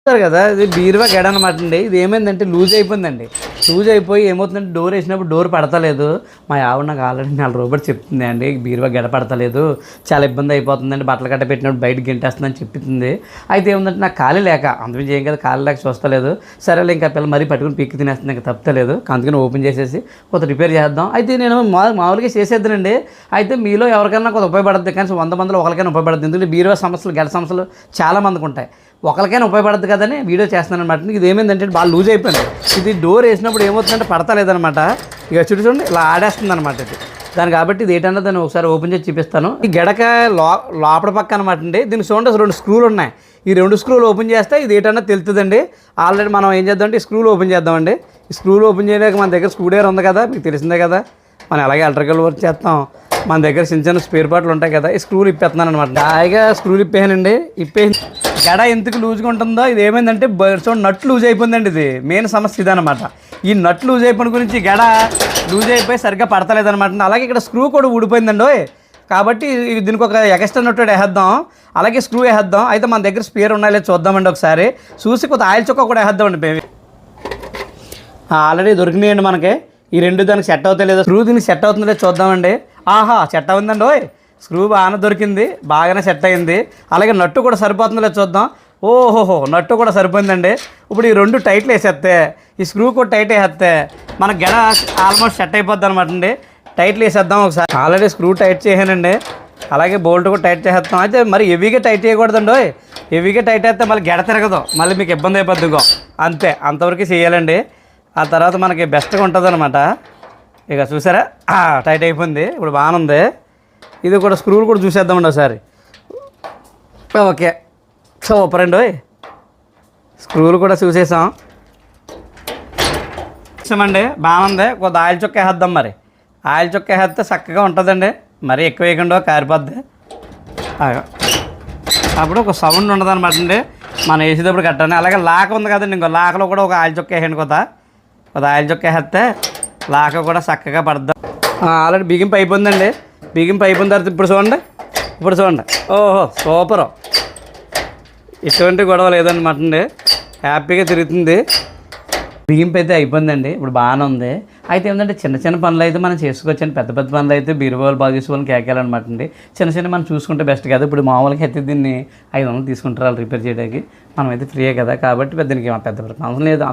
చూస్తారు కదా, ఇది బీరువా గెడ అనమాట అండి. ఇది ఏమైందంటే లూజ్ అయిపోయిందండి. లూజ్ అయిపోయి ఏమవుతుందంటే డోర్ వేసినప్పుడు డోర్ పడతలేదు. మా ఆవిడ నాకు ఆల్రెడీ 4 రోజులు చెప్తుంది అండి, బీరువా గెడ పడతలేదు, చాలా ఇబ్బంది అయిపోతుందండి, బట్టలు కట్ట పెట్టినప్పుడు బయటకు గెంటేస్తుందని చెప్తుంది. అయితే ఏముందంటే నాకు ఖాళీ లేక, అందుకని ఏం కదా ఖాళీ లేక చూస్తలేదు. సరేలే ఇంకా పిల్ల మరీ పట్టుకుని పీక్కి తినేస్తుంది, ఇంకా తప్పలేదు. అందుకని ఓపెన్ చేసేసి కొంత రిపేర్ చేద్దాం. అయితే నేను మామూలుగా చేసేద్దానండి. అయితే మీలో ఎవరికైనా కొంత ఉపయోగపడుతుంది, కానీ 100 మందిలో ఒకరికైనా ఉపయోగపడుతుంది. ఎందుకంటే బీరువా సమస్యలు గెడ సమస్యలు చాలా మందికి ఉంటాయి, ఒకరికైనా ఉపయోగపడుతుంది కదని వీడియో చేస్తున్నాను అనమాట. ఇది ఏమైందంటే బాగా లూజ్ అయిపోయింది. ఇది డోర్ వేసినప్పుడు ఏమవుతుందంటే పడతలేదనమాట. ఇక చూడండి ఇలా ఆడేస్తుంది అనమాట ఇది. దాని కాబట్టి ఇది ఏంటన్నా దాన్ని ఒకసారి ఓపెన్ చేసి చూపిస్తాను. ఈ గెడక లోపల పక్క అనమాట అండి. దీనికి చూడండి 2 స్క్రూలు ఉన్నాయి. ఈ 2 స్క్రూలు ఓపెన్ చేస్తే ఇది ఏంటన్నా తెలుస్తుందండి. ఆల్రెడీ మనం ఏం చేద్దామంటే ఈ స్క్రూలు ఓపెన్ చేద్దామండి. ఈ స్క్రూలు ఓపెన్ చేయలేక మన దగ్గర స్క్రూ డ్రైవర్ ఉంది కదా, మీకు తెలిసిందే కదా, మనం అలాగే ఎలక్ట్రికల్ వర్క్ చేస్తాం. మన దగ్గర చిన్న చిన్న స్పేర్ పార్ట్లు ఉంటాయి కదా, ఈ స్క్రూలు ఇప్పేస్తున్నాను అనమాట. హాయిగా స్క్రూలు ఇప్పేయానండి. గడ ఎందుకు లూజ్గా ఉంటుందో, ఇది ఏమైందంటే చూడండి నట్ లూజ్ అయిపోయిందండి. ఇది మెయిన్ సమస్య ఇదనమాట. ఈ నట్ లూజ్ అయిపోయిన గురించి గడ లూజ్ అయిపోయి సరిగ్గా పడతలేదనమాట. అలాగే ఇక్కడ స్క్రూ కూడా ఊడిపోయిందండి. కాబట్టి దీనికి ఒక ఎక్స్ట్రా నట్టు వేసేద్దాం, అలాగే స్క్రూ వేసేద్దాం. అయితే మన దగ్గర స్పేర్ ఉన్నాయో లేదో చూద్దామండి ఒకసారి. చూసి కొంత ఆయిల్ చొక్క కూడా వేసేద్దామండి. బేబీ ఆల్రెడీ దొరికినాయండి మనకి. ఈ 2 దానికి సెట్ అవుతాయి లేదా, స్క్రూ దీనికి సెట్ అవుతుందో లేదో చూద్దామండి. ఆహా, సెట్ అవుతుందండి. స్క్రూ బాగానే దొరికింది, బాగానే సెట్ అయింది. అలాగే నట్టు కూడా సరిపోతుందో లేదో చూద్దాం. ఓహోహో, నట్టు కూడా సరిపోయిందండి. ఇప్పుడు ఈ 2 టైట్లు వేసేస్తే, ఈ స్క్రూ కూడా టైట్ వేసేస్తే మన గెడ ఆల్మోస్ట్ సెట్ అయిపోద్ది అనమాట అండి. టైట్లు వేసేద్దాం ఒకసారి. ఆల్రెడీ స్క్రూ టైట్ చేసానండి, అలాగే బోల్ట్ కూడా టైట్ చేసేస్తాం. అయితే మరి హెవీగా టైట్ చేయకూడదండి. హెవీగా టైట్ అయితే మళ్ళీ గెడ తిరగదు, మళ్ళీ మీకు ఇబ్బంది అయిపోద్దిగో. అంతే, అంతవరకు చేయాలండి. ఆ తర్వాత మనకి బెస్ట్గా ఉంటుంది అనమాట. ఇక చూసారా, టైట్ అయిపోయింది, ఇప్పుడు బాగుంది. ఇది కూడా స్క్రూలు కూడా చూసేద్దామండి ఒకసారి. ఓకే, సూపర్ అండి. స్క్రూలు కూడా చూసేసాం ఇస్తామండి, బాగుంది. కొద్ది ఆయిల్ చుక్క వేసేద్దాం. మరి ఆయిల్ చుక్క వేస్తే చక్కగా ఉంటుందండి, మరీ ఎక్కువ వేయకుండా కారిపోద్ది. అప్పుడు ఒక సౌండ్ ఉండదు అనమాట అండి మనం వేసేటప్పుడు కట్టాలి. అలాగే లాక ఉంది కదండి, ఇంకో లాకలో కూడా ఒక ఆయిల్ చుక్క వేయండి. కొద్ది ఆయిల్ చుక్క వేస్తే లాక కూడా చక్కగా పడద్దాం. ఆల్రెడీ బిగింపు అయిపోయిందండి. బిగింపు అయిపోయిన తర్వాత ఇప్పుడు చూడండి. ఓహో, సూపరు. ఎటువంటి గొడవ లేదన్నమాట అండి, హ్యాపీగా తిరుగుతుంది. బిగింపు అయితే అయిపోయిందండి, ఇప్పుడు బాగానే ఉంది. అయితే ఏంటంటే చిన్న చిన్న పనులు అయితే మనం చేసుకోవచ్చండి. పెద్ద పెద్ద పనులు అయితే బీరువాలు బాగా చేసుకోవాలని కేకేయాలన్నమాట అండి. చిన్న చిన్న మనం చూసుకుంటే బెస్ట్ కదా. ఇప్పుడు మామూలుగా అయితే దీన్ని 500 తీసుకుంటారు వాళ్ళు రిపేర్ చేయడానికి, మనమైతే ఫ్రీయే కదా. కాబట్టి దీనికి పెద్ద పనులు లేదు,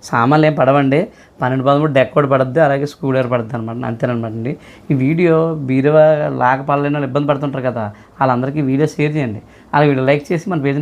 సామాన్లు ఏం పడవండి. 12-13 డెక్ కూడా పడుద్ది, అలాగే స్క్రూ డ్రైవర్ పడుద్ది అనమాట. అంతేనమాట అండి. ఈ వీడియో బీరువా లాగ పడలేని వాళ్ళు ఇబ్బంది పడుతుంటారు కదా, వాళ్ళందరికీ వీడియో షేర్ చేయండి. అలాగే వీడియో లైక్ చేసి మన పేజ్ని